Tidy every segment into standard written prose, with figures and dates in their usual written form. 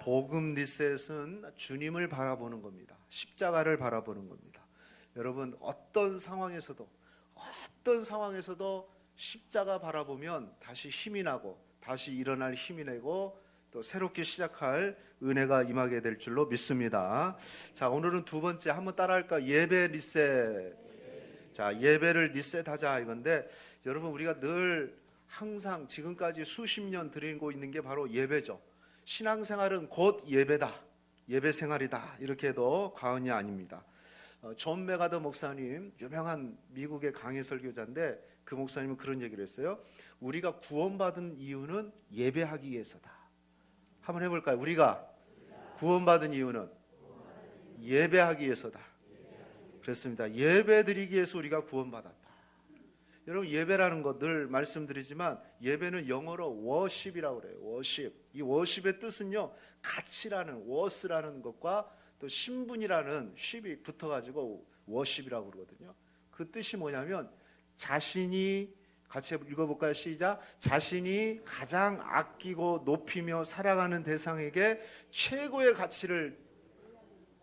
복음 리셋은 주님을 바라보는 겁니다. 십자가를 바라보는 겁니다. 여러분, 어떤 상황에서도 십자가 바라보면 다시 힘이 나고 다시 일어날 힘이 내고 또 새롭게 시작할 은혜가 임하게 될 줄로 믿습니다. 자, 오늘은 두 번째 한번 따라할까? 예배 리셋. 자, 예배를 리셋하자 이건데, 여러분, 우리가 늘 항상 지금까지 수십 년 드리고 있는 게 바로 예배죠. 신앙생활은 곧 예배다, 예배 생활이다, 이렇게 해도 과언이 아닙니다. 존 메가더 목사님, 유명한 미국의 강해 설교자인데, 그 목사님은 그런 얘기를 했어요. 우리가 구원받은 이유는 예배하기 위해서다. 한번 해볼까요? 우리가 구원받은 이유는 예배하기 위해서다. 그렇습니다. 예배 드리기 위해서 우리가 구원받았다. 여러분, 예배라는 것 늘 말씀드리지만, 예배는 영어로 워십이라고 그래요. 워십. 이 워십의 뜻은요, 가치라는 워스라는 것과 또 신분이라는 쉽이 붙어가지고 워십이라고 그러거든요. 그 뜻이 뭐냐면, 자신이, 같이 읽어볼까요? 시작. 자신이 가장 아끼고 높이며 사랑하는 대상에게 최고의 가치를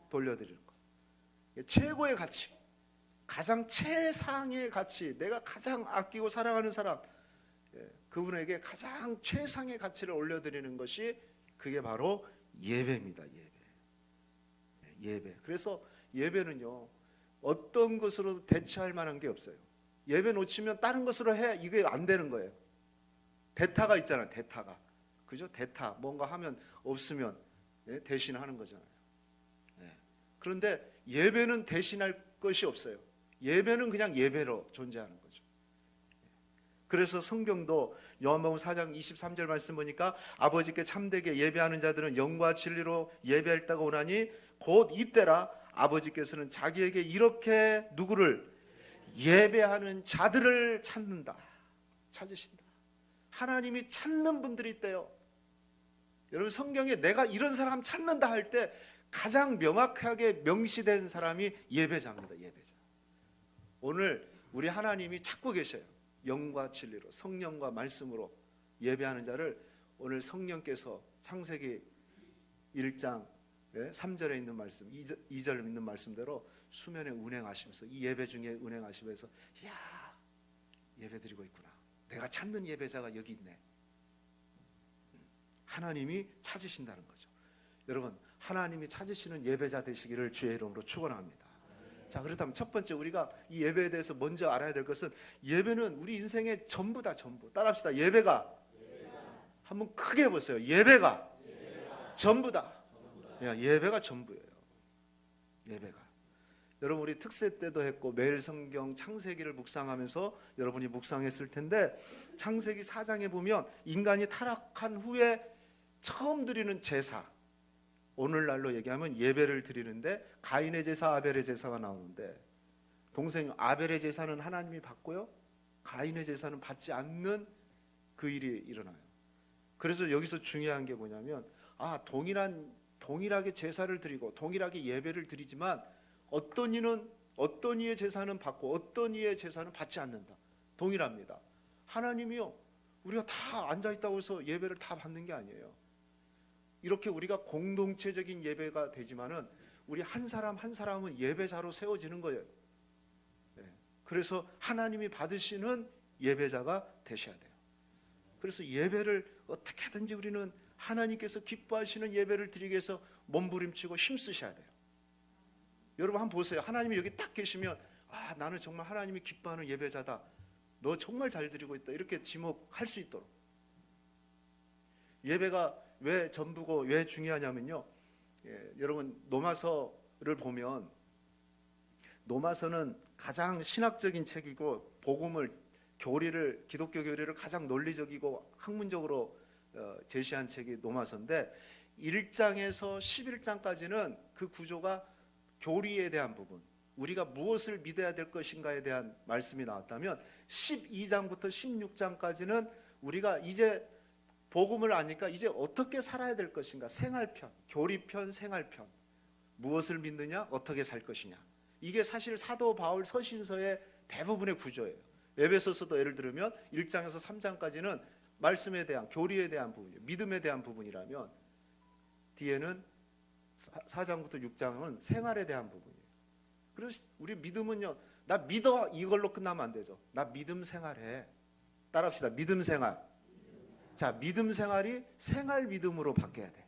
돌려드리는 것. 최고의 가치, 가장 최상의 가치, 내가 가장 아끼고 사랑하는 사람, 그분에게 가장 최상의 가치를 올려드리는 것이, 그게 바로 예배입니다. 예배. 그래서 예배는요, 어떤 것으로도 대체할 만한 게 없어요. 예배 놓치면 다른 것으로 해, 이게 안 되는 거예요. 대타가 있잖아요. 대타가, 그죠? 대타, 뭔가 하면 없으면 대신하는 거잖아요. 그런데 예배는 대신할 것이 없어요. 예배는 그냥 예배로 존재하는 거죠. 그래서 성경도 요한복음 4장 23절 말씀 보니까, 아버지께 참되게 예배하는 자들은 영과 진리로 예배했다고 오나니 곧 이때라 아버지께서는 자기에게 이렇게 누구를 예배하는 자들을 찾으신다. 하나님이 찾는 분들이 있대요. 여러분, 성경에 내가 이런 사람 찾는다 할 때 가장 명확하게 명시된 사람이 예배자입니다. 예배자. 오늘 우리 하나님이 찾고 계셔요. 영과 진리로, 성령과 말씀으로 예배하는 자를 오늘 성령께서 창세기 1장 3절에 있는 말씀, 2절에 있는 말씀대로 수면에 운행하시면서, 이 예배 중에 운행하시면서, 이야, 예배 드리고 있구나, 내가 찾는 예배자가 여기 있네. 하나님이 찾으신다는 거죠. 여러분, 하나님이 찾으시는 예배자 되시기를 주의 이름으로 축원합니다. 자, 그렇다면 첫 번째 우리가 이 예배에 대해서 먼저 알아야 될 것은, 예배는 우리 인생의 전부다. 전부. 따라합시다. 예배가. 한번 크게 해보세요. 예배가 전부다. 예배가 전부예요. 예배가. 여러분, 우리 특세 때도 했고 매일 성경 창세기를 묵상하면서 여러분이 묵상했을 텐데, 창세기 4장에 보면 인간이 타락한 후에 처음 드리는 제사, 오늘날로 얘기하면 예배를 드리는데, 가인의 제사, 아벨의 제사가 나오는데, 동생 아벨의 제사는 하나님이 받고요, 가인의 제사는 받지 않는 그 일이 일어나요. 그래서 여기서 중요한 게 뭐냐면, 동일하게 제사를 드리고 동일하게 예배를 드리지만, 어떤 이의 제사는 받고 어떤 이의 제사는 받지 않는다. 동일합니다. 하나님이요, 우리가 다 앉아있다고 해서 예배를 다 받는 게 아니에요. 이렇게 우리가 공동체적인 예배가 되지만은, 우리 한 사람 한 사람은 예배자로 세워지는 거예요. 그래서 하나님이 받으시는 예배자가 되셔야 돼요. 그래서 예배를 어떻게든지 우리는 하나님께서 기뻐하시는 예배를 드리기 위해서 몸부림치고 힘쓰셔야 돼요. 여러분, 한번 보세요. 하나님이 여기 딱 계시면, 나는 정말 하나님이 기뻐하는 예배자다, 너 정말 잘 드리고 있다, 이렇게 지목할 수 있도록. 예배가 왜 전부고 왜 중요하냐면요, 여러분, 노마서를 보면, 노마서는 가장 신학적인 책이고, 기독교 교리를 가장 논리적이고 학문적으로 제시한 책이 노마서인데, 1장에서 11장까지는 그 구조가 교리에 대한 부분, 우리가 무엇을 믿어야 될 것인가에 대한 말씀이 나왔다면, 12장부터 16장까지는 우리가 이제 복음을 아니까 이제 어떻게 살아야 될 것인가, 생활편, 교리편, 생활편, 무엇을 믿느냐, 어떻게 살 것이냐, 이게 사실 사도 바울 서신서의 대부분의 구조예요. 에베소서도 예를 들면 1장에서 3장까지는 말씀에 대한, 교리에 대한 부분이에요. 믿음에 대한 부분이라면, 뒤에는 4장부터 6장은 생활에 대한 부분이에요. 그래서 우리 믿음은요, 나 믿어 이걸로 끝나면 안 되죠. 나 믿음 생활해. 따라합시다. 믿음 생활. 자, 믿음 생활이 생활 믿음으로 바뀌어야 돼.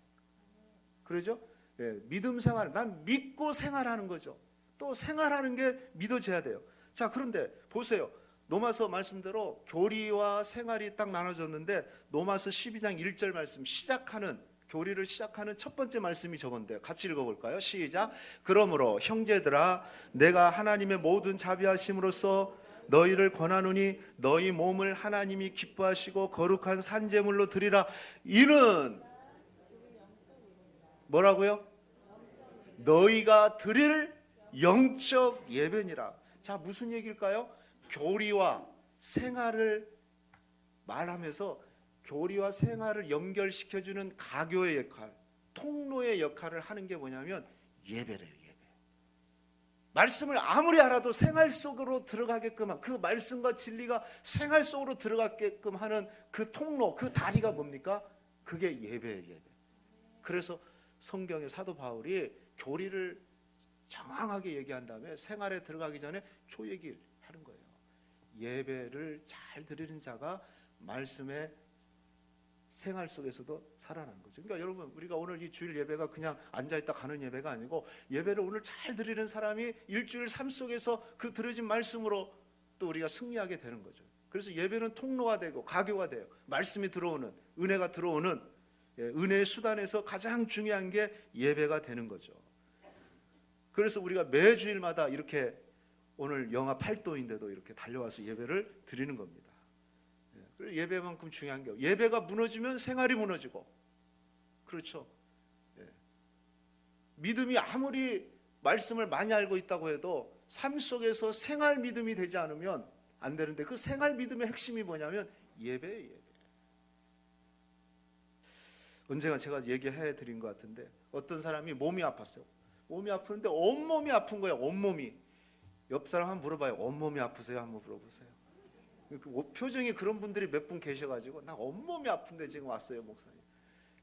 그러죠? 예, 믿음 생활. 난 믿고 생활하는 거죠. 또 생활하는 게 믿어져야 돼요. 자, 그런데 보세요. 로마서 말씀대로 교리와 생활이 딱 나눠졌는데 로마서 12장 1절 말씀 교리를 시작하는 첫 번째 말씀이 저건데 같이 읽어볼까요? 시작. 그러므로 형제들아 내가 하나님의 모든 자비하심으로써 너희를 권하노니 너희 몸을 하나님이 기뻐하시고 거룩한 산제물로 드리라. 이는 뭐라고요? 너희가 드릴 영적 예배니라. 자, 무슨 얘기일까요? 교리와 생활을 말하면서 교리와 생활을 연결시켜주는 가교의 역할, 통로의 역할을 하는 게 뭐냐면 예배래요. 예배. 말씀을 아무리 알아도 생활 속으로 들어가게끔 한, 그 말씀과 진리가 생활 속으로 들어가게끔 하는 그 통로, 그 다리가 뭡니까? 그게 예배예요. 예배. 그래서 성경의 사도 바울이 교리를 정확하게 얘기한 다음에 생활에 들어가기 전에 초얘기를 하는 거예요. 예배를 잘 드리는 자가 말씀의 생활 속에서도 살아나는 거죠. 그러니까 여러분, 우리가 오늘 이 주일 예배가 그냥 앉아있다 가는 예배가 아니고 예배를 오늘 잘 드리는 사람이 일주일 삶 속에서 그 들어진 말씀으로 또 우리가 승리하게 되는 거죠. 그래서 예배는 통로가 되고 가교가 돼요. 말씀이 들어오는, 은혜가 들어오는 은혜의 수단에서 가장 중요한 게 예배가 되는 거죠. 그래서 우리가 매주일마다 이렇게 오늘 영하 8도인데도 이렇게 달려와서 예배를 드리는 겁니다. 예배만큼 중요한 게 예배가 무너지면 생활이 무너지고, 그렇죠? 믿음이 아무리 말씀을 많이 알고 있다고 해도 삶 속에서 생활 믿음이 되지 않으면 안 되는데, 그 생활 믿음의 핵심이 뭐냐면 예배예요. 예배. 언젠가 제가 얘기해 드린 것 같은데 어떤 사람이 몸이 아팠어요. 몸이 아프는데 온몸이 아픈 거예요. 온몸이. 옆 사람 한번 물어봐요. 온몸이 아프세요? 한번 물어보세요. 그 표정이 그런 분들이 몇 분 계셔가지고 나 온몸이 아픈데 지금 왔어요, 목사님.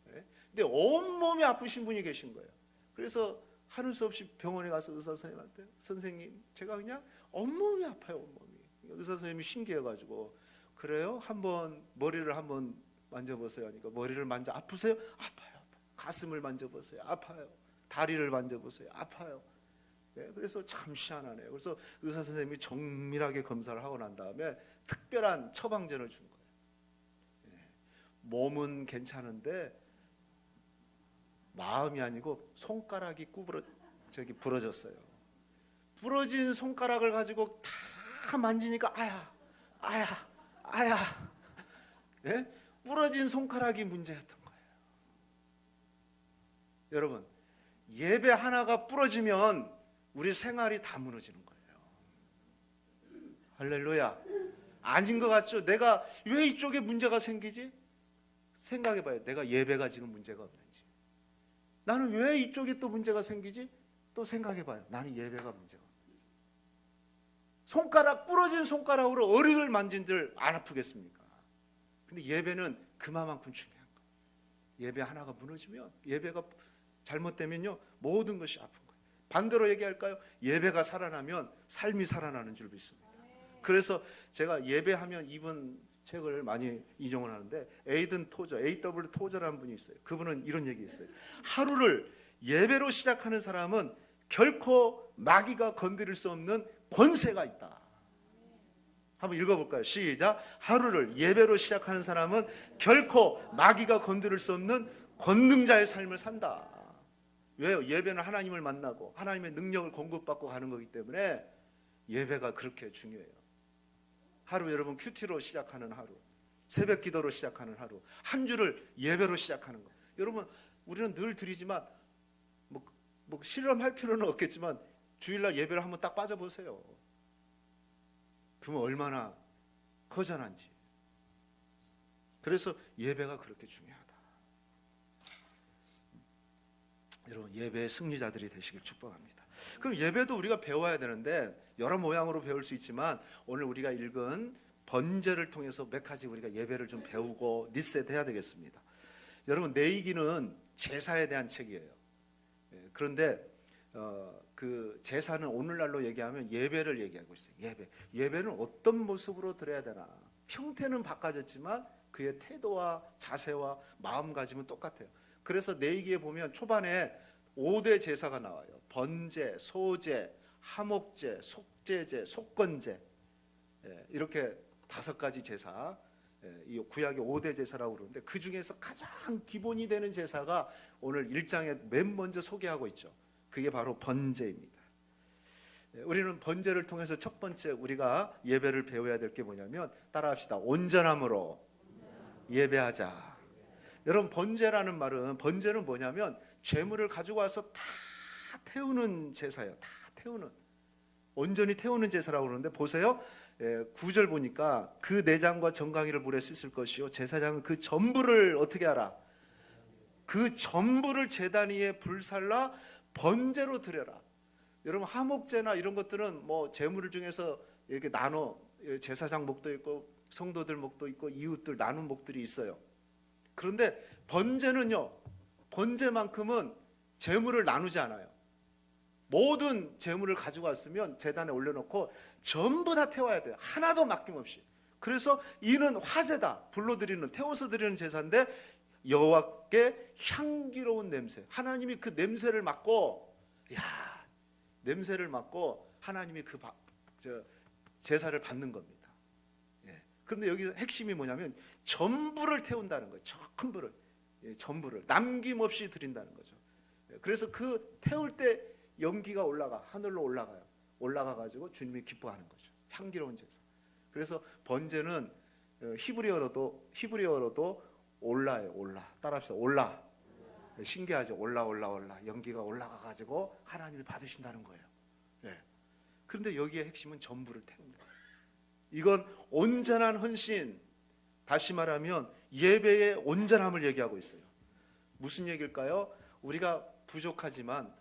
근데 온몸이 아프신 분이 계신 거예요. 그래서 하는 수 없이 병원에 가서 의사 선생님한테, 선생님 제가 그냥 온몸이 아파요, 온몸이. 의사 선생님이 신기해가지고 그래요? 한번 머리를 한번 만져보세요 하니까 머리를 아프세요? 아파요. 가슴을 만져보세요. 아파요. 다리를 만져보세요. 아파요. 그래서 참 희한하네요. 그래서 의사 선생님이 정밀하게 검사를 하고 난 다음에 특별한 처방전을 준 거예요. 몸은 괜찮은데 마음이 아니고 손가락이 부러졌어요. 부러진 손가락을 가지고 다 만지니까 아야. 부러진 손가락이 문제였던 거예요. 여러분, 예배 하나가 부러지면 우리 생활이 다 무너지는 거예요. 할렐루야. 아닌 것 같죠? 내가 왜 이쪽에 문제가 생기지? 생각해봐요. 내가 예배가 지금 문제가 없는지. 나는 왜 이쪽에 또 문제가 생기지? 또 생각해봐요. 나는 예배가 문제가 없는지. 부러진 손가락으로 어린을 만진들 안 아프겠습니까? 근데 예배는 그만큼 중요한 거예요. 예배 하나가 무너지면, 예배가 잘못되면요, 모든 것이 아픈 거예요. 반대로 얘기할까요? 예배가 살아나면 삶이 살아나는 줄 믿습니다. 그래서 제가 예배하면 이분 책을 많이 인용을 하는데, 에이든 토저, A.W. 토저라는 분이 있어요. 그분은 이런 얘기 있어요. 하루를 예배로 시작하는 사람은 결코 마귀가 건드릴 수 없는 권세가 있다. 한번 읽어볼까요? 시작. 하루를 예배로 시작하는 사람은 결코 마귀가 건드릴 수 없는 권능자의 삶을 산다. 왜요? 예배는 하나님을 만나고 하나님의 능력을 공급받고 가는 거기 때문에 예배가 그렇게 중요해요. 하루 여러분 큐티로 시작하는 하루, 새벽 기도로 시작하는 하루, 한 주를 예배로 시작하는 거. 여러분, 우리는 늘 드리지만 뭐 실험할 필요는 없겠지만 주일날 예배를 한번 딱 빠져보세요. 그러면 얼마나 허전한지. 그래서 예배가 그렇게 중요하다. 여러분, 예배의 승리자들이 되시길 축복합니다. 그럼 예배도 우리가 배워야 되는데 여러 모양으로 배울 수 있지만 오늘 우리가 읽은 번제를 통해서 몇 가지 우리가 예배를 좀 배우고 리셋해야 되겠습니다. 여러분 내이기는 제사에 대한 책이에요. 그런데 그 제사는 오늘날로 얘기하면 예배를 얘기하고 있어요. 예배는 어떤 모습으로 드려야 되나. 형태는 바꿔졌지만 그의 태도와 자세와 마음가짐은 똑같아요. 그래서 내이기에 보면 초반에 5대 제사가 나와요. 번제, 소제, 하목제, 속죄제, 속건제, 이렇게 5가지 제사, 이 구약의 5대 제사라고 그러는데 그 중에서 가장 기본이 되는 제사가 오늘 1장에 맨 먼저 소개하고 있죠. 그게 바로 번제입니다. 우리는 번제를 통해서 첫 번째 우리가 예배를 배워야 될 게 뭐냐면, 따라합시다. 온전함으로 예배하자. 여러분 번제라는 말은, 번제는 뭐냐면 죄물을 가지고 와서 다 태우는 제사예요. 다 태우는, 온전히 태우는 제사라고 그러는데 보세요. 9절 보니까 그 내장과 정강이를 물에 씻을 것이요 제사장은 그 전부를 어떻게 하라? 그 전부를 제단 위에 불살라 번제로 드려라. 여러분 하목제나 이런 것들은 뭐 제물 중에서 이렇게 나눠, 제사장 목도 있고 성도들 목도 있고 이웃들 나눈 목들이 있어요. 그런데 번제는요, 번제만큼은 제물을 나누지 않아요. 모든 제물을 가지고 왔으면 제단에 올려놓고 전부 다 태워야 돼요. 하나도 맡김없이. 그래서 이는 화제다, 불로 드리는, 태워서 드리는 제사인데 여호와께 향기로운 냄새, 하나님이 그 냄새를 맡고, 냄새를 맡고 하나님이 그 제사를 받는 겁니다. 그런데 여기서 핵심이 뭐냐면 전부를 태운다는 거예요. 전부를, 전부를 남김없이 드린다는 거죠. 그래서 그 태울 때 연기가 하늘로 올라가 가지고 주님이 기뻐하는 거죠. 향기로운 제사. 그래서 번제는 히브리어로도 올라예요. 올라. 따라합시다. 올라. 신기하죠. 올라 연기가 올라가 가지고 하나님을 받으신다는 거예요. 그런데 여기에 핵심은 전부를 태웁니다. 이건 온전한 헌신, 다시 말하면 예배의 온전함을 얘기하고 있어요. 무슨 얘기일까요? 우리가 부족하지만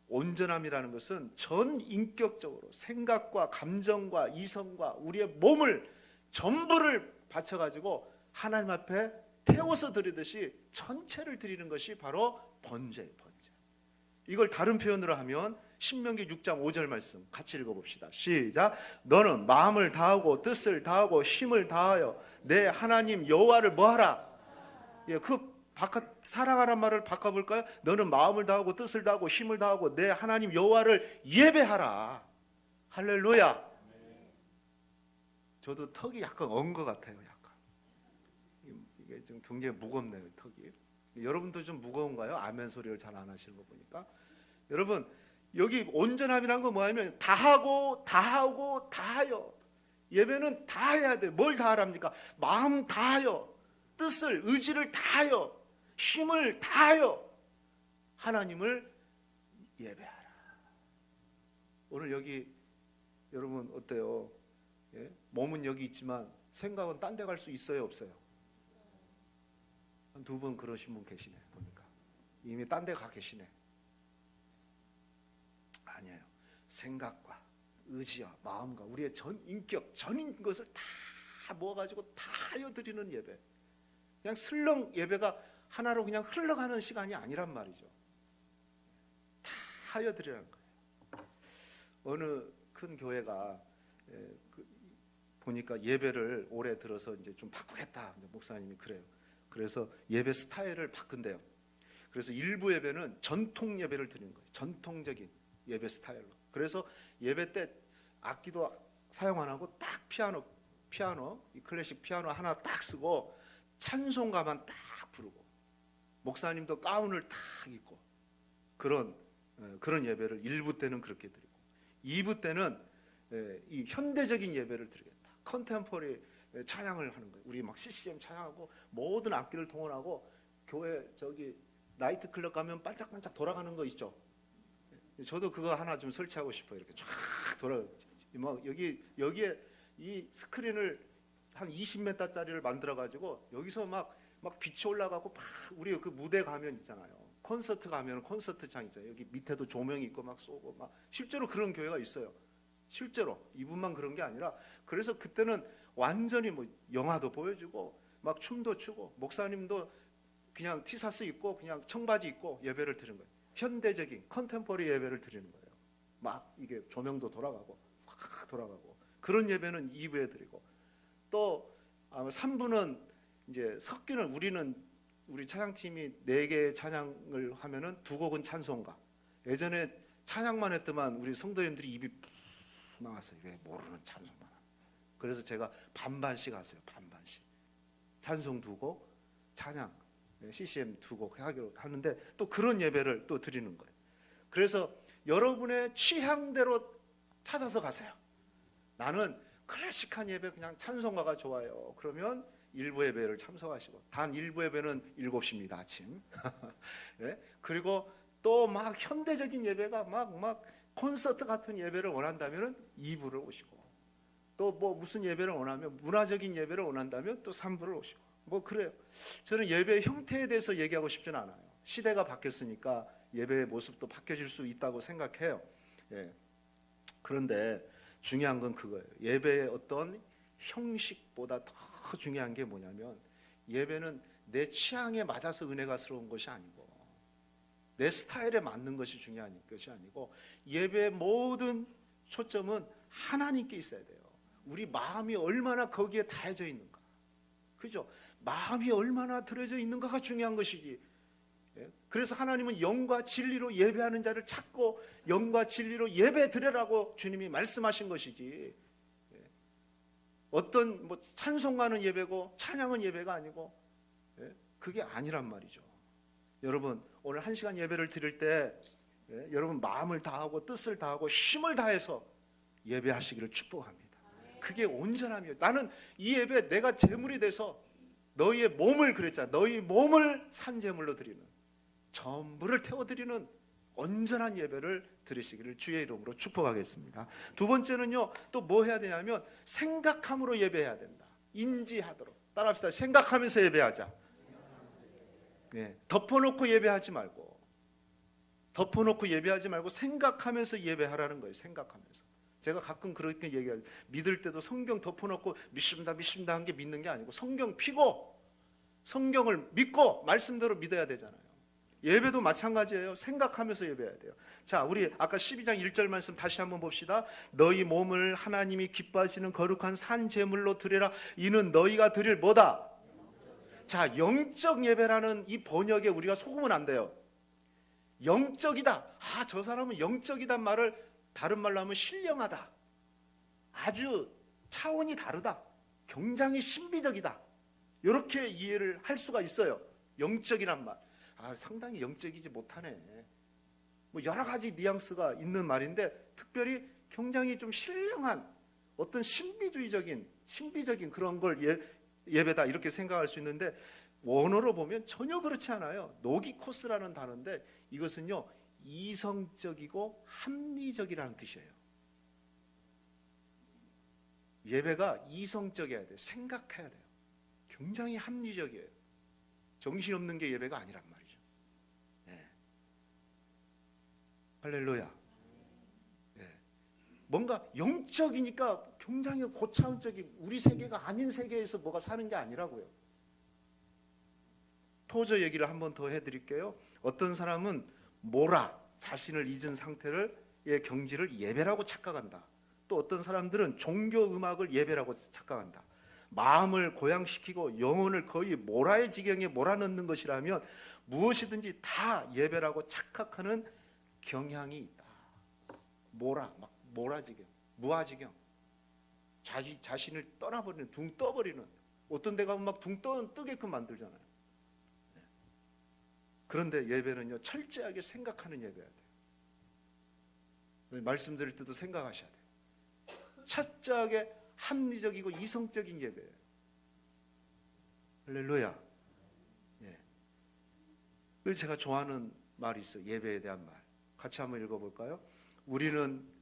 온전함이라는 것은 전 인격적으로 생각과 감정과 이성과 우리의 몸을 전부를 바쳐가지고 하나님 앞에 태워서 드리듯이 전체를 드리는 것이 바로 번제예요. 번제. 이걸 다른 표현으로 하면 신명기 6장 5절 말씀 같이 읽어봅시다. 시작. 너는 마음을 다하고 뜻을 다하고 힘을 다하여 내 하나님 여호와를 뭐하라? 사랑하란 말을 바꿔볼까요? 너는 마음을 다하고 뜻을 다하고 힘을 다하고 내 하나님 여호와를 예배하라. 할렐루야. 저도 턱이 약간 언 것 같아요. 약간 이게 좀 굉장히 무겁네요. 턱이. 여러분도 좀 무거운가요? 아멘 소리를 잘 안 하시는 거 보니까. 여러분 여기 온전함이란 건 뭐냐면 다하고 다하여. 예배는 다 해야 돼요. 뭘 다 하랍니까? 마음 다하여, 뜻을, 의지를 다하여, 힘을 다하여 하나님을 예배하라. 오늘 여기 여러분 어때요? 몸은 여기 있지만 생각은 딴 데 갈 수 있어요, 없어요? 한 2분 그러신 분 계시네. 보니까 이미 딴 데 가 계시네. 아니에요. 생각과 의지와 마음과 우리의 전 인격, 전인 것을 다 모아가지고 다 하여 드리는 예배. 그냥 슬렁 예배가 하나로 그냥 흘러가는 시간이 아니란 말이죠. 다 하여 드리라는 거예요. 어느 큰 교회가 보니까 예배를 올해 들어서 이제 좀 바꾸겠다. 목사님이 그래요. 그래서 예배 스타일을 바꾼대요. 그래서 일부 예배는 전통 예배를 드리는 거예요. 전통적인 예배 스타일로. 그래서 예배 때 악기도 사용 안 하고 딱 피아노, 이 클래식 피아노 하나 딱 쓰고 찬송가만 딱 부르고 목사님도 가운을 딱 입고 그런 예배를 1부 때는 그렇게 드리고 2부 때는 이 현대적인 예배를 드리겠다. 컨템포리 찬양을 하는 거예요. 우리 막 CCM 찬양하고 모든 악기를 동원하고 교회 저기 나이트클럽 가면 반짝반짝 돌아가는 거 있죠. 저도 그거 하나 좀 설치하고 싶어요. 이렇게 쫙 돌아. 뭐 여기에 이 스크린을 한 20m짜리를 만들어 가지고 여기서 막 빛이 올라가고 막 우리 그 무대 가면 있잖아요. 콘서트 가면 콘서트장 있잖아요. 여기 밑에도 조명이 있고 막 쏘고 막 실제로 그런 교회가 있어요. 실제로 이분만 그런 게 아니라 그래서 그때는 완전히 뭐 영화도 보여주고 막 춤도 추고 목사님도 그냥 티셔츠 입고 그냥 청바지 입고 예배를 드리는 거예요. 현대적인 컨템포리 예배를 드리는 거예요. 막 이게 조명도 돌아가고 확 돌아가고 그런 예배는 2부에 드리고 또 3부는 이제 섞이는 우리 찬양팀이 4개의 찬양을 하면은 2곡은 찬송가. 예전에 찬양만 했더만 우리 성도님들이 입이 나왔어요. 왜 모르는 찬송만 하는. 그래서 제가 반반씩 하세요. 반반씩. 찬송 2곡, 찬양 CCM 2곡 하기로 하는데 또 그런 예배를 또 드리는 거예요. 그래서 여러분의 취향대로 찾아서 가세요. 나는 클래식한 예배 그냥 찬송가가 좋아요. 그러면 일부 예배를 참석하시고 단 일부 예배는 7시입니다. 아침. 네? 그리고 또 막 현대적인 예배가 막 콘서트 같은 예배를 원한다면 2부를 오시고 또 뭐 무슨 예배를 원하면 문화적인 예배를 원한다면 또 3부를 오시고 뭐 그래요. 저는 예배의 형태에 대해서 얘기하고 싶지는 않아요. 시대가 바뀌었으니까 예배의 모습도 바뀌어질 수 있다고 생각해요. 예. 그런데 중요한 건 그거예요. 예배의 어떤 형식보다 더 중요한 게 뭐냐면 예배는 내 취향에 맞아서 은혜가스러운 것이 아니고 내 스타일에 맞는 것이 중요한 것이 아니고 예배의 모든 초점은 하나님께 있어야 돼요. 우리 마음이 얼마나 거기에 다해져 있는가, 그죠? 마음이 얼마나 들어져 있는가가 중요한 것이지. 그래서 하나님은 영과 진리로 예배하는 자를 찾고 영과 진리로 예배 드리라고 주님이 말씀하신 것이지. 어떤 뭐 찬송가는 예배고 찬양은 예배가 아니고 그게 아니란 말이죠. 여러분 오늘 1시간 예배를 드릴 때 여러분 마음을 다하고 뜻을 다하고 힘을 다해서 예배하시기를 축복합니다. 그게 온전함이에요. 나는 이 예배 내가 제물이 돼서 너희의 몸을 그랬잖아. 너희 몸을 산제물로 드리는 전부를 태워드리는 온전한 예배를 드리시기를 주의 이름으로 축복하겠습니다. 두 번째는요, 또 뭐 해야 되냐면 생각함으로 예배해야 된다. 인지하도록. 따라합시다. 생각하면서 예배하자. 네, 덮어놓고 예배하지 말고 생각하면서 예배하라는 거예요. 생각하면서. 제가 가끔 그렇게 얘기해요. 믿을 때도 성경 덮어놓고 믿습니다 한 게 믿는 게 아니고 성경 피고 성경을 믿고 말씀대로 믿어야 되잖아요. 예배도 마찬가지예요. 생각하면서 예배해야 돼요. 자, 우리 아까 12장 1절 말씀 다시 한번 봅시다. 너희 몸을 하나님이 기뻐하시는 거룩한 산 제물로 드리라. 이는 너희가 드릴 뭐다? 자, 영적 예배라는 이 번역에 우리가 속으면 안 돼요. 영적이다. 저 사람은 영적이단 말을 다른 말로 하면 신령하다. 아주 차원이 다르다. 굉장히 신비적이다. 이렇게 이해를 할 수가 있어요. 영적이란 말. 상당히 영적이지 못하네. 뭐 여러 가지 뉘앙스가 있는 말인데 특별히 굉장히 좀 신령한 어떤 신비적인 그런 걸 예배다 이렇게 생각할 수 있는데 원어로 보면 전혀 그렇지 않아요. 노기코스라는 단어인데 이것은요 이성적이고 합리적이라는 뜻이에요. 예배가 이성적이어야 돼요. 생각해야 돼요. 굉장히 합리적이에요. 정신없는 게 예배가 아니란 말이죠. 할렐루야. 뭔가 영적이니까 굉장히 고차원적인 우리 세계가 아닌 세계에서 뭐가 사는 게 아니라고요. 토저 얘기를 한 번 더 해드릴게요. 어떤 사람은 자신을 잊은 상태를 경지를 예배라고 착각한다. 또 어떤 사람들은 종교 음악을 예배라고 착각한다. 마음을 고양시키고 영혼을 거의 모라의 지경에 몰아넣는 것이라면 무엇이든지 다 예배라고 착각하는 경향이 있다. 모라지경, 무아지경, 자신을 떠나버리는, 둥 떠버리는. 어떤 데 가면 막 둥 뜨게끔 만들잖아요. 그런데 예배는요 철저하게 생각하는 예배여야 돼요. 말씀드릴 때도 생각하셔야 돼요. 철저하게 합리적이고 이성적인 예배예요. 할렐루야. 그래서 제가 좋아하는 말이 있어요. 예배에 대한 말. 같이 한번 읽어볼까요?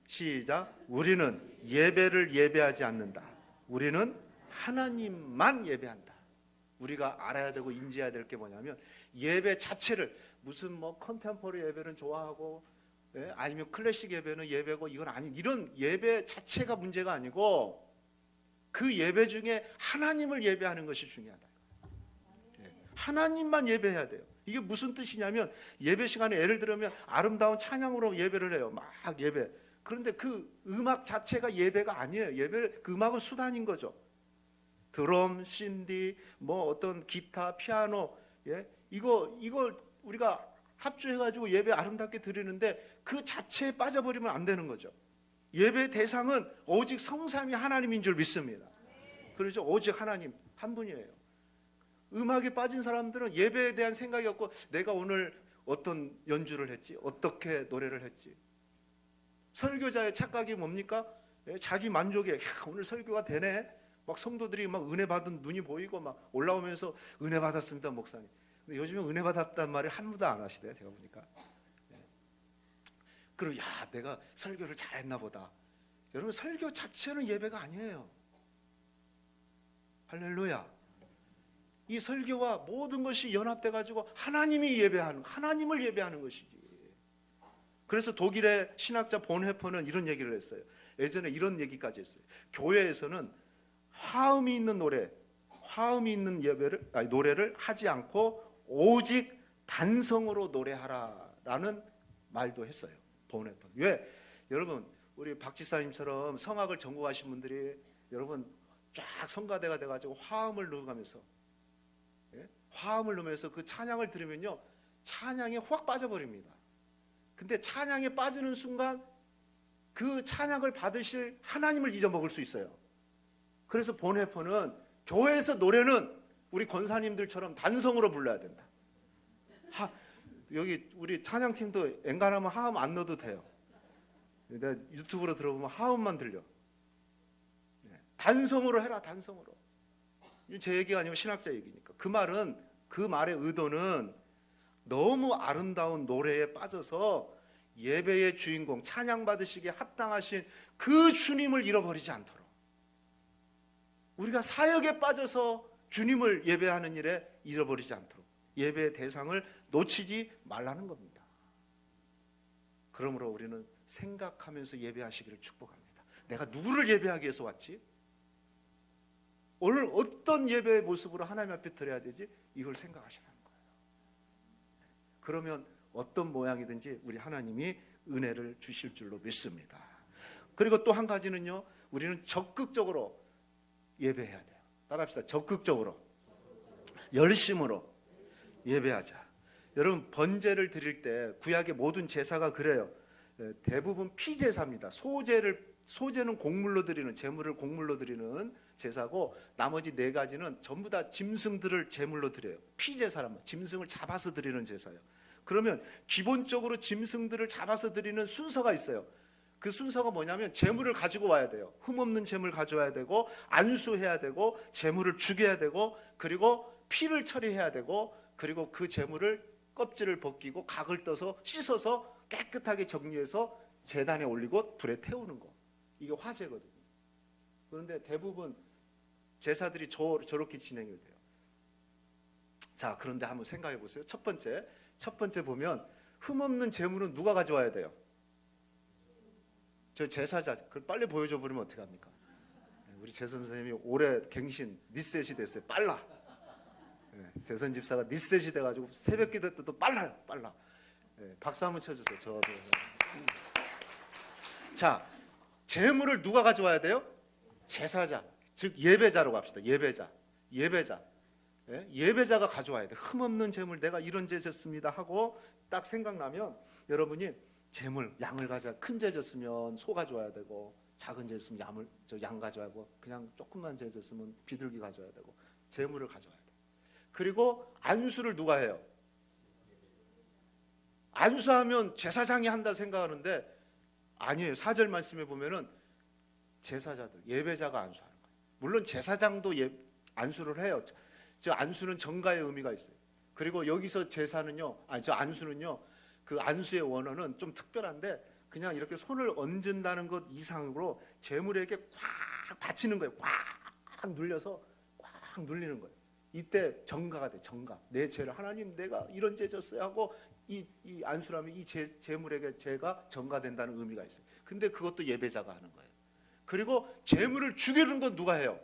시작. 우리는 예배를 예배하지 않는다. 우리는 하나님만 예배한다. 우리가 알아야 되고 인지해야 될 게 뭐냐면 예배 자체를 무슨 뭐 컨템포리 예배는 좋아하고 아니면 클래식 예배는 예배고 이건 이런 예배 자체가 문제가 아니고 그 예배 중에 하나님을 예배하는 것이 중요하다. 하나님만 예배해야 돼요. 이게 무슨 뜻이냐면 예배 시간에 예를 들면 아름다운 찬양으로 예배를 해요. 막 예배. 그런데 그 음악 자체가 예배가 아니에요. 그 음악은 수단인 거죠. 드럼, 신디, 뭐 어떤 기타, 피아노, 예? 이걸 우리가 합주해가지고 예배 아름답게 드리는데 그 자체에 빠져버리면 안 되는 거죠. 예배 대상은 오직 성삼위 하나님인 줄 믿습니다. 그렇죠? 오직 하나님 한 분이에요. 음악에 빠진 사람들은 예배에 대한 생각이 없고 내가 오늘 어떤 연주를 했지, 어떻게 노래를 했지. 설교자의 착각이 뭡니까? 자기 만족에 오늘 설교가 되네. 막 성도들이 막 은혜 받은 눈이 보이고 막 올라오면서 은혜 받았습니다 목사님. 근데 요즘에 은혜 받았다는 말을 한 번도 안 하시대요. 제가 보니까. 그럼 야 내가 설교를 잘했나 보다. 여러분 설교 자체는 예배가 아니에요. 할렐루야. 이 설교와 모든 것이 연합돼 가지고 하나님을 예배하는 것이지. 그래서 독일의 신학자 본헤퍼는 이런 얘기를 했어요. 예전에 이런 얘기까지 했어요. 교회에서는 화음이 있는 노래를 하지 않고 오직 단성으로 노래하라라는 말도 했어요. 본헤퍼. 왜? 여러분 우리 박 지사님처럼 성악을 전공하신 분들이 여러분 쫙 성가대가 돼가지고 화음을 넣어가면서 화음을 넣으면서 그 찬양을 들으면요 찬양에 확 빠져버립니다. 근데 찬양에 빠지는 순간 그 찬양을 받으실 하나님을 잊어먹을 수 있어요. 그래서 본헤퍼는 교회에서 노래는 우리 권사님들처럼 단성으로 불러야 된다. 여기 우리 찬양팀도 엔간하면 화음 안 넣어도 돼요. 내가 유튜브로 들어보면 화음만 들려. 단성으로 해라. 단성으로. 제 얘기가 아니고 신학자 얘기니까. 그 말의 의도는 너무 아름다운 노래에 빠져서 예배의 주인공 찬양 받으시기에 합당하신 그 주님을 잃어버리지 않도록 우리가 사역에 빠져서 주님을 예배하는 일에 잃어버리지 않도록 예배의 대상을 놓치지 말라는 겁니다. 그러므로 우리는 생각하면서 예배하시기를 축복합니다. 내가 누구를 예배하기 위해서 왔지? 오늘 어떤 예배의 모습으로 하나님 앞에 드려야 되지? 이걸 생각하시라는 거예요. 그러면 어떤 모양이든지 우리 하나님이 은혜를 주실 줄로 믿습니다. 그리고 또 한 가지는요, 우리는 적극적으로 예배해야 돼요. 따라합시다. 적극적으로, 열심으로 예배하자. 여러분 번제를 드릴 때 구약의 모든 제사가 그래요. 대부분 피제사입니다. 소제는 곡물로 드리는, 제물을 곡물로 드리는 제사고, 나머지 네 가지는 전부 다 짐승들을 제물로 드려요. 피제사란 말, 짐승을 잡아서 드리는 제사예요. 그러면 기본적으로 짐승들을 잡아서 드리는 순서가 있어요. 그 순서가 뭐냐면 제물을 가지고 와야 돼요. 흠없는 제물 가져와야 되고, 안수해야 되고, 제물을 죽여야 되고, 그리고 피를 처리해야 되고, 그리고 그 제물을 껍질을 벗기고 각을 떠서 씻어서 깨끗하게 정리해서 제단에 올리고 불에 태우는 거. 이게 화제거든요. 그런데 대부분 제사들이 저렇게 진행이 돼요. 자, 그런데 한번 생각해 보세요. 첫 번째 보면 흠없는 제물은 누가 가져와야 돼요? 저 제사자. 그걸 빨리 보여줘 버리면 어떻게 합니까? 우리 재선 선생님이 올해 갱신 니셋이 됐어요. 빨라. 재선 집사가 니셋이 돼가지고 새벽 기도 때도 빨라. 박수 한번 쳐주세요. 자, 제물을 누가 가져와야 돼요? 제사자, 즉 예배자라고 합시다. 예배자. 예배자가 가져와야 돼. 흠없는 제물, 내가 이런 죄 졌습니다 하고 딱 생각나면 여러분이 제물, 양을 가져. 큰 죄 졌으면 소 가져와야 되고, 작은 죄 졌으면 양 가져와야 되고, 그냥 조금만 죄 졌으면 비둘기 가져와야 되고, 제물을 가져와야 돼. 그리고 안수를 누가 해요? 안수하면 제사장이 한다 생각하는데 아니에요. 4절 말씀에 보면은 제사자들, 예배자가 안수하는 거예요. 물론 제사장도 안수를 해요. 저 안수는 정가의 의미가 있어요. 그리고 여기서 안수는요, 그 안수의 원어는 좀 특별한데 그냥 이렇게 손을 얹은다는 것 이상으로 제물에게 꽉 받치는 거예요. 꽉 눌려서 꽉 눌리는 거예요. 이때 정가가 돼. 정가. 내 죄를 하나님 내가 이런 죄 졌어요 하고 이 안수라면 이 제물에게 죄가 정가된다는 의미가 있어요. 근데 그것도 예배자가 하는 거예요. 그리고 제물을 죽이는 건 누가 해요?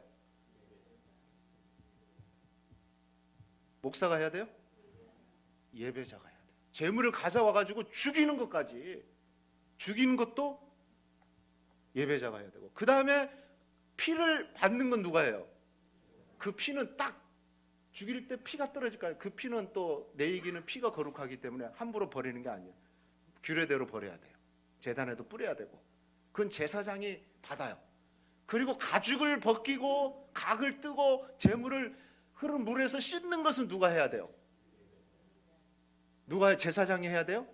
목사가 해야 돼요? 예배자가 해야 돼요. 재물을 가져와 가지고 죽이는 것까지, 죽이는 것도 예배자가 해야 되고, 그 다음에 피를 받는 건 누가 해요? 그 피는 딱 죽일 때 피가 떨어질까요? 그 피는 또 내 얘기는 피가 거룩하기 때문에 함부로 버리는 게 아니에요. 규례대로 버려야 돼요. 제단에도 뿌려야 되고, 그건 제사장이 받아요. 그리고 가죽을 벗기고 각을 뜨고 재물을 흐른 물에서 씻는 것은 누가 해야 돼요? 누가 제사장이 해야 돼요?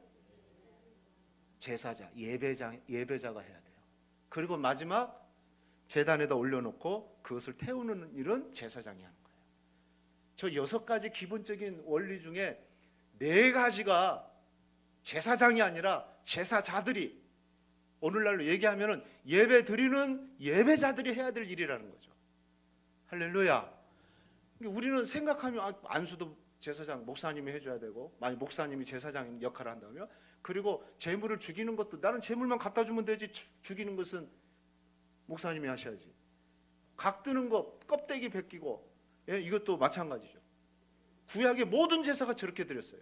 제사자, 예배자가 해야 돼요. 그리고 마지막 제단에다 올려놓고 그것을 태우는 일은 제사장이 하는 거예요. 저 6가지 기본적인 원리 중에 4가지가 제사장이 아니라 제사자들이, 오늘날로 얘기하면은 예배 드리는 예배자들이 해야 될 일이라는 거죠. 할렐루야. 우리는 생각하면 안수도 제사장, 목사님이 해줘야 되고, 만약 목사님이 제사장 역할을 한다면, 그리고 재물을 죽이는 것도 나는 재물만 갖다 주면 되지, 죽이는 것은 목사님이 하셔야지. 각 뜨는 거, 껍데기 벗기고, 예, 이것도 마찬가지죠. 구약의 모든 제사가 저렇게 드렸어요.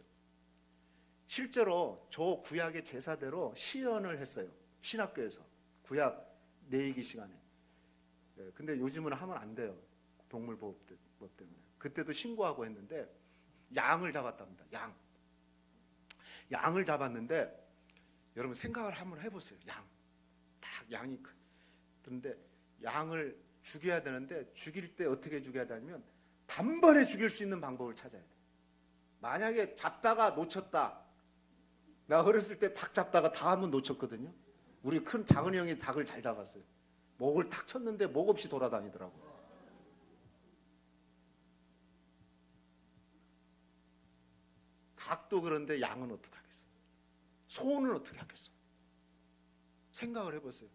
실제로 저 구약의 제사대로 시연을 했어요. 신학교에서 구약 내이기 시간에. 예, 근데 요즘은 하면 안 돼요. 동물보호법 때문에. 그때도 신고하고 했는데 양을 잡았답니다. 양을 잡았는데 여러분 생각을 한번 해보세요. 딱 양이 그런데 양을 죽여야 되는데 죽일 때 어떻게 죽여야 되냐면 단번에 죽일 수 있는 방법을 찾아야 돼. 만약에 잡다가 놓쳤다. 나 어렸을 때 닭 잡다가 다 한번 놓쳤거든요. 우리 큰 작은 형이 닭을 잘 잡았어요. 목을 탁 쳤는데 목 없이 돌아다니더라고요. 닭도 그런데 양은 어떻게 하겠어요? 소는 어떻게 하겠어요? 생각을 해보세요.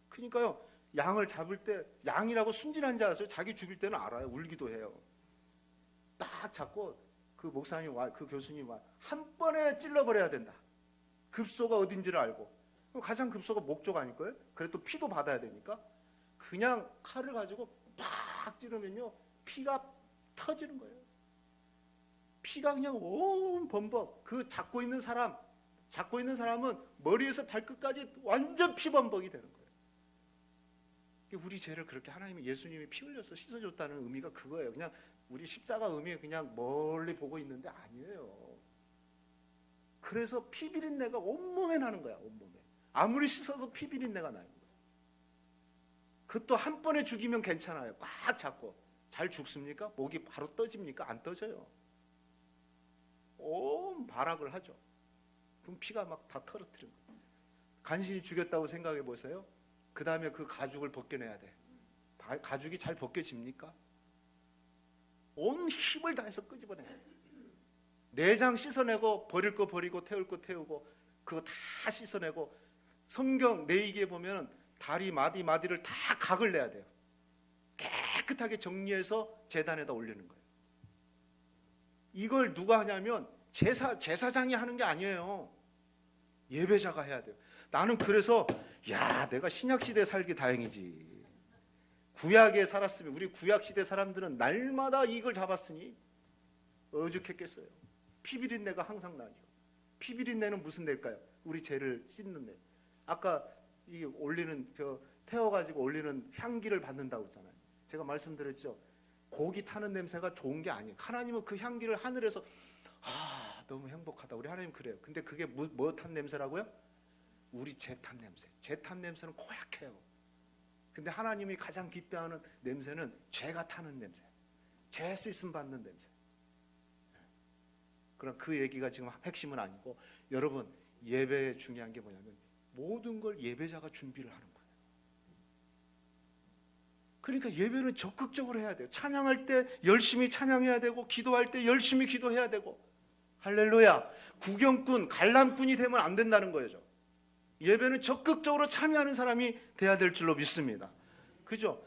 그러니까요, 양을 잡을 때 양이라고 순진한 줄 알았어요. 자기 죽일 때는 알아요. 울기도 해요. 딱 잡고 그 목사님 와, 그 교수님 와, 한 번에 찔러버려야 된다. 급소가 어딘지를 알고. 가장 급소가 목적 아닐 거예요? 그래 또 피도 받아야 되니까 그냥 칼을 가지고 팍 찌르면요 피가 터지는 거예요. 피가 그냥 온 범벅. 그 잡고 있는 사람은 머리에서 발끝까지 완전 피범벅이 되는 거예요. 우리 죄를 그렇게 하나님이, 예수님이 피 흘려서 씻어줬다는 의미가 그거예요. 그냥 우리 십자가 의미 그냥 멀리 보고 있는데 아니에요. 그래서 피 비린내가 온몸에 나는 거야. 온몸에. 아무리 씻어도 피 비린내가 나는 거예요. 그것도 한 번에 죽이면 괜찮아요. 꽉 잡고. 잘 죽습니까? 목이 바로 떠집니까? 안 떠져요. 온 발악을 하죠. 그럼 피가 막 다 털어뜨리는 거예요. 간신히 죽였다고 생각해 보세요. 그 다음에 그 가죽을 벗겨내야 돼. 가죽이 잘 벗겨집니까? 온 힘을 다해서 끄집어내요. 내장 씻어내고 버릴 거 버리고 태울 거 태우고 그거 다 씻어내고, 성경 레위기에 보면 다리 마디를 다 각을 내야 돼요. 깨끗하게 정리해서 제단에다 올리는 거예요. 이걸 누가 하냐면 제사장이 하는 게 아니에요. 예배자가 해야 돼요. 나는 그래서 내가 신약시대에 살기 다행이지. 구약에 살았으면, 우리 구약시대 사람들은 날마다 이걸 잡았으니 어죽했겠어요. 피비린내가 항상 나죠. 피비린내는 무슨 내일까요? 우리 죄를 씻는 내. 아까 이 올리는, 태워가지고 올리는 향기를 받는다고 했잖아요. 제가 말씀드렸죠. 고기 타는 냄새가 좋은 게 아니에요. 하나님은 그 향기를 하늘에서 너무 행복하다. 우리 하나님 그래요. 근데 그게 뭐 탄 냄새라고요? 우리 죄 탄 냄새. 죄 탄 냄새는 고약해요. 근데 하나님이 가장 기뻐하는 냄새는 죄가 타는 냄새. 죄 씻음 받는 냄새. 그럼 그 얘기가 지금 핵심은 아니고, 여러분 예배에 중요한 게 뭐냐면 모든 걸 예배자가 준비를 하는 거예요. 그러니까 예배는 적극적으로 해야 돼요. 찬양할 때 열심히 찬양해야 되고, 기도할 때 열심히 기도해야 되고. 할렐루야. 구경꾼, 관람꾼이 되면 안 된다는 거죠. 예배는 적극적으로 참여하는 사람이 돼야 될 줄로 믿습니다. 그죠?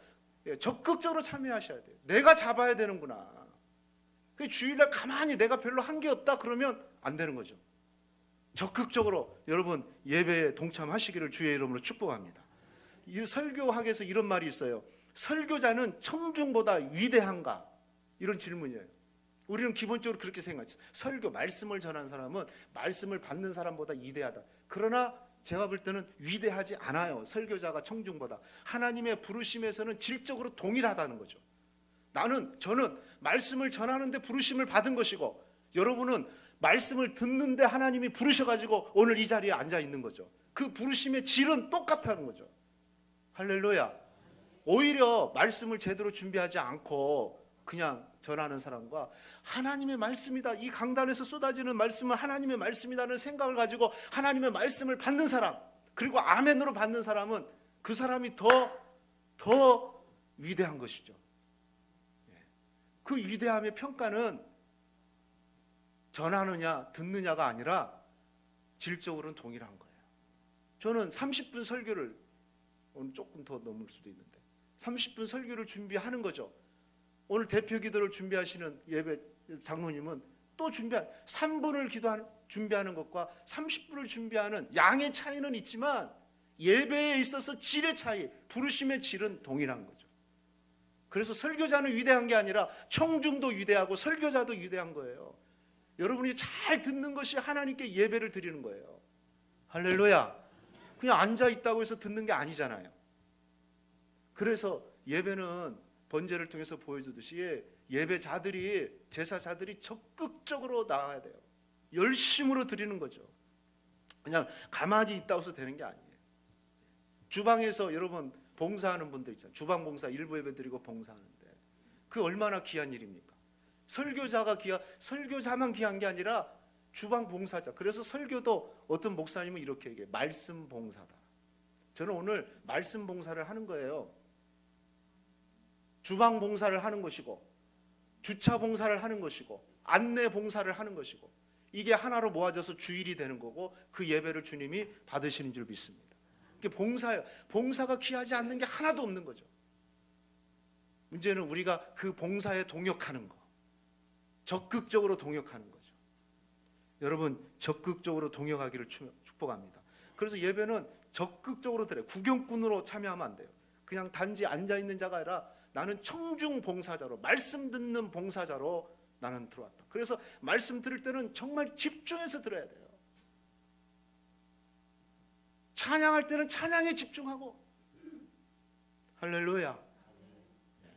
적극적으로 참여하셔야 돼요. 내가 잡아야 되는구나. 그 주일날 가만히 내가 별로 한 게 없다 그러면 안 되는 거죠. 적극적으로 여러분 예배에 동참하시기를 주의 이름으로 축복합니다. 이 설교학에서 이런 말이 있어요. 설교자는 청중보다 위대한가? 이런 질문이에요. 우리는 기본적으로 그렇게 생각하죠. 설교, 말씀을 전하는 사람은 말씀을 받는 사람보다 위대하다. 그러나 제가 볼 때는 위대하지 않아요. 설교자가 청중보다. 하나님의 부르심에서는 질적으로 동일하다는 거죠. 저는 말씀을 전하는데 부르심을 받은 것이고, 여러분은 말씀을 듣는데 하나님이 부르셔가지고 오늘 이 자리에 앉아 있는 거죠. 그 부르심의 질은 똑같다는 거죠. 할렐루야. 오히려 말씀을 제대로 준비하지 않고 그냥 전하는 사람과 하나님의 말씀이다, 이 강단에서 쏟아지는 말씀은 하나님의 말씀이라는 생각을 가지고 하나님의 말씀을 받는 사람, 그리고 아멘으로 받는 사람은 그 사람이 더 위대한 것이죠. 그 위대함의 평가는 전하느냐 듣느냐가 아니라 질적으로는 동일한 거예요. 저는 30분 설교를, 오늘 조금 더 넘을 수도 있는데 30분 설교를 준비하는 거죠. 오늘 대표 기도를 준비하시는 예배 장로님은 또 3분을 준비하는 것과 30분을 준비하는 양의 차이는 있지만 예배에 있어서 질의 차이, 부르심의 질은 동일한 거죠. 그래서 설교자는 위대한 게 아니라 청중도 위대하고 설교자도 위대한 거예요. 여러분이 잘 듣는 것이 하나님께 예배를 드리는 거예요. 할렐루야. 그냥 앉아 있다고 해서 듣는 게 아니잖아요. 그래서 예배는 번제를 통해서 보여주듯이 예배자들이, 제사자들이 적극적으로 나와야 돼요. 열심으로 드리는 거죠. 그냥 가만히 있다고 해서 되는 게 아니에요. 주방에서 여러분 봉사하는 분들 있잖아요. 주방 봉사 일부 예배 드리고 봉사하는데 그 얼마나 귀한 일입니까? 설교자만 귀한 게 아니라 주방 봉사자. 그래서 설교도 어떤 목사님은 이렇게 얘기해요. 말씀 봉사다. 저는 오늘 말씀 봉사를 하는 거예요. 주방 봉사를 하는 것이고, 주차 봉사를 하는 것이고, 안내 봉사를 하는 것이고, 이게 하나로 모아져서 주일이 되는 거고, 그 예배를 주님이 받으시는 줄 믿습니다. 이게 봉사예요. 봉사가 귀하지 않는 게 하나도 없는 거죠. 문제는 우리가 그 봉사에 동역하는 거, 적극적으로 동역하는 거죠. 여러분, 적극적으로 동역하기를 축복합니다. 그래서 예배는 적극적으로 드려요. 구경꾼으로 참여하면 안 돼요. 그냥 단지 앉아있는 자가 아니라 나는 청중 봉사자로, 말씀 듣는 봉사자로 나는 들어왔다. 그래서 말씀 들을 때는 정말 집중해서 들어야 돼요. 찬양할 때는 찬양에 집중하고. 할렐루야. 네.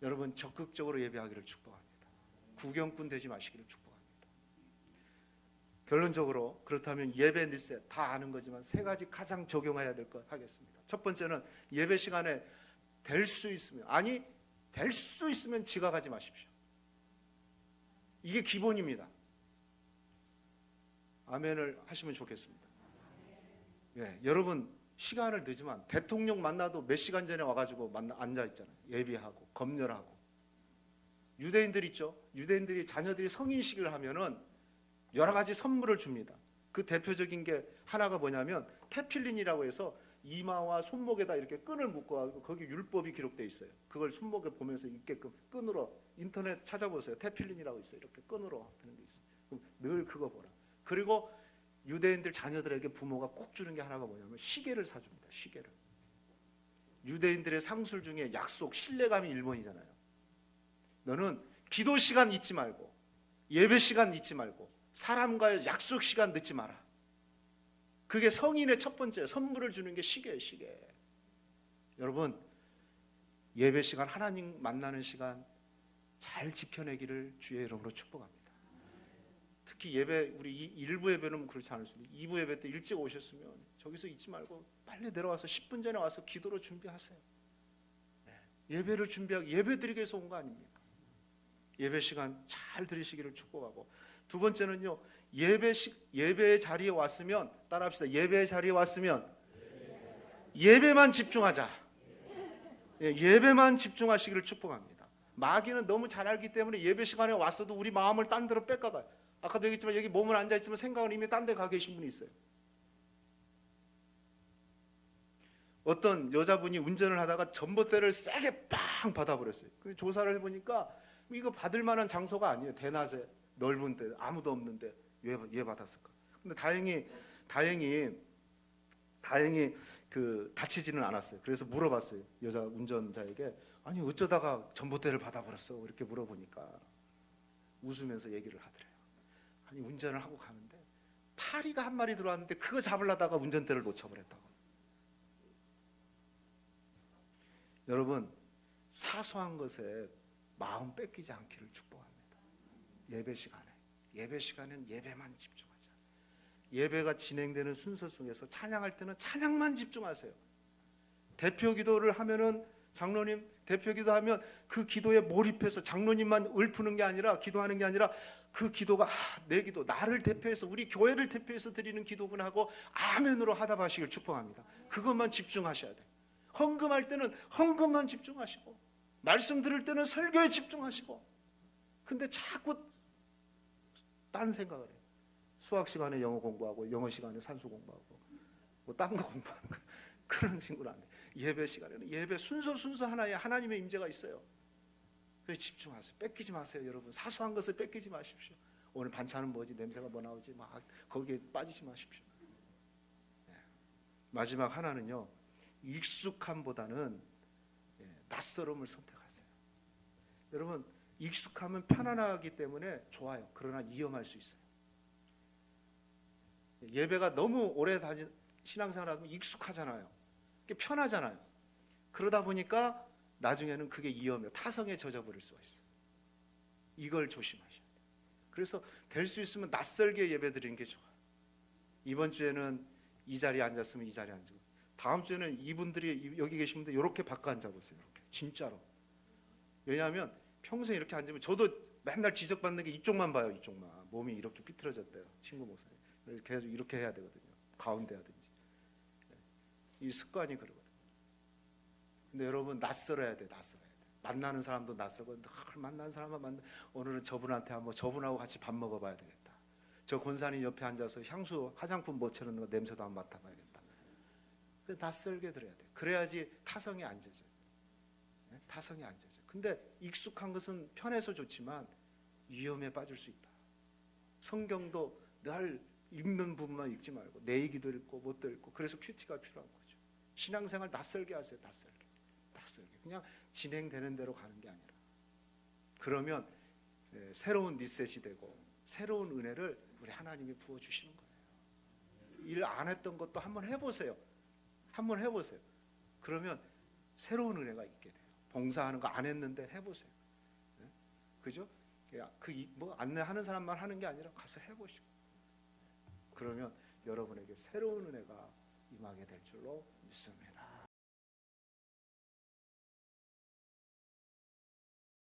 여러분 적극적으로 예배하기를 축복합니다. 구경꾼 되지 마시기를 축복합니다. 결론적으로 그렇다면 예배 리셋 다 아는 거지만 세 가지 가장 적용해야 될 것 하겠습니다. 첫 번째는 예배 시간에 될 수 있으면 지각하지 마십시오. 이게 기본입니다. 아멘을 하시면 좋겠습니다. 예, 여러분 시간을 늦으면 대통령 만나도 몇 시간 전에 와가지고 앉아 있잖아요. 예비하고 검열하고. 유대인들 있죠. 유대인들이 자녀들이 성인식을 하면은 여러 가지 선물을 줍니다. 그 대표적인 게 하나가 뭐냐면 테필린이라고 해서 이마와 손목에다 이렇게 끈을 묶어 거기 율법이 기록되어 있어요. 그걸 손목에 보면서 있게끔 끈으로, 인터넷 찾아보세요. 테필린이라고 있어요. 이렇게 끈으로 하는 게 있어요. 그럼 늘 그거 보라. 그리고 유대인들 자녀들에게 부모가 꼭 주는 게 하나가 뭐냐면 시계를 사줍니다. 시계를. 유대인들의 상술 중에 약속, 신뢰감이 1번이잖아요. 너는 기도 시간 잊지 말고, 예배 시간 잊지 말고, 사람과의 약속 시간 늦지 마라. 그게 성인의 첫 번째 선물을 주는 게 시계예요. 시계. 여러분 예배 시간, 하나님 만나는 시간 잘 지켜내기를 주의 이름으로 축복합니다. 특히 예배, 우리 1부 예배는 그렇지 않을 수도, 2부 예배 때 일찍 오셨으면 저기서 잊지 말고 빨리 내려와서 10분 전에 와서 기도로 준비하세요. 네. 예배를 준비하고 예배 드리기 위해서 온 거 아닙니까? 예배 시간 잘 드리시기를 축복하고, 두 번째는요, 예배 자리에 왔으면, 따라합시다. 예배 자리에 왔으면 예배만 집중하자. 예배만 집중하시기를 축복합니다. 마귀는 너무 잘 알기 때문에 예배 시간에 왔어도 우리 마음을 딴 데로 뺏어가요. 아까도 얘기했지만 여기 몸을 앉아 있으면 생각은 이미 딴 데 가 계신 분이 있어요. 어떤 여자분이 운전을 하다가 전봇대를 세게 빵 받아버렸어요. 조사를 해보니까 이거 받을 만한 장소가 아니에요. 대낮에 넓은 데 아무도 없는데 왜 받았을까? 근데 다행히 그 다치지는 않았어요. 그래서 물어봤어요. 여자 운전자에게, 아니 어쩌다가 전봇대를 받아버렸어? 이렇게 물어보니까 웃으면서 얘기를 하더래요. 아니 운전을 하고 가는데 파리가 한 마리 들어왔는데 그거 잡으려다가 운전대를 놓쳐버렸다고. 여러분 사소한 것에 마음 뺏기지 않기를 축복합니다. 예배 시간에는 예배만 집중하자. 예배가 진행되는 순서 중에서 찬양할 때는 찬양만 집중하세요. 대표 기도를 하면은 장로님 대표 기도하면 그 기도에 몰입해서 장로님만 읊는 게 아니라 기도하는 게 아니라 그 기도가 내 기도 나를 대표해서 우리 교회를 대표해서 드리는 기도구나 하고 아멘으로 하답하시길 축복합니다. 그것만 집중하셔야 돼요. 헌금할 때는 헌금만 집중하시고 말씀 들을 때는 설교에 집중하시고. 근데 자꾸 딴 생각을 해요. 수학 시간에 영어 공부하고 영어 시간에 산수 공부하고 뭐 딴 거 공부하는 거 그런 친구는 안 돼. 예배 시간에는 예배 순서 하나에 하나님의 임재가 있어요. 그래서 집중하세요. 뺏기지 마세요, 여러분. 사소한 것을 뺏기지 마십시오. 오늘 반찬은 뭐지? 냄새가 뭐 나오지? 막 거기에 빠지지 마십시오. 네. 마지막 하나는요. 익숙함보다는 낯설음을 선택하세요. 여러분 익숙하면 편안하기 때문에 좋아요. 그러나 위험할 수 있어요. 예배가 너무 오래 다닌 신앙생활하면 익숙하잖아요. 편하잖아요. 그러다 보니까 나중에는 그게 위험해요. 타성에 젖어버릴 수가 있어요. 이걸 조심하셔야 돼요. 그래서 될 수 있으면 낯설게 예배드리는 게 좋아요. 이번 주에는 이 자리에 앉았으면 이 자리에 앉고, 다음 주에는 이분들이 여기 계신 분들 이렇게 바꿔 앉아보세요. 이렇게 진짜로. 왜냐하면 평생 이렇게 앉으면 저도 맨날 지적받는 게 이쪽만 봐요. 이쪽만. 몸이 이렇게 삐뚤어졌대요. 친구 목사님. 그래서 계속 이렇게 해야 되거든요. 가운데 하든지. 이 습관이 그러거든요. 근데 여러분 낯설어야 돼. 만나는 사람도 낯설고 만나는 사람만 오늘은 저분한테 한번 저분하고 같이 밥 먹어봐야 되겠다. 저 권사님 옆에 앉아서 향수 화장품 묻혀놓는 거 냄새도 한번 맡아봐야겠다. 낯설게 들어야 돼. 그래야지 타성이 안 젖어요. 타성이 안 젖어요. 근데 익숙한 것은 편해서 좋지만 위험에 빠질 수 있다. 성경도 늘 읽는 부분만 읽지 말고 내 얘기도 읽고 뭣도 읽고, 그래서 큐티가 필요한 거죠. 신앙생활 낯설게 하세요. 낯설게. 그냥 진행되는 대로 가는 게 아니라. 그러면 새로운 리셋이 되고 새로운 은혜를 우리 하나님이 부어주시는 거예요. 일 안 했던 것도 한번 해보세요. 그러면 새로운 은혜가 있게 돼요. 봉사하는 거 안 했는데 해보세요. 그죠? 뭐 안내하는 사람만 하는 게 아니라 가서 해보시고. 그러면 여러분에게 새로운 은혜가 임하게 될 줄로 믿습니다.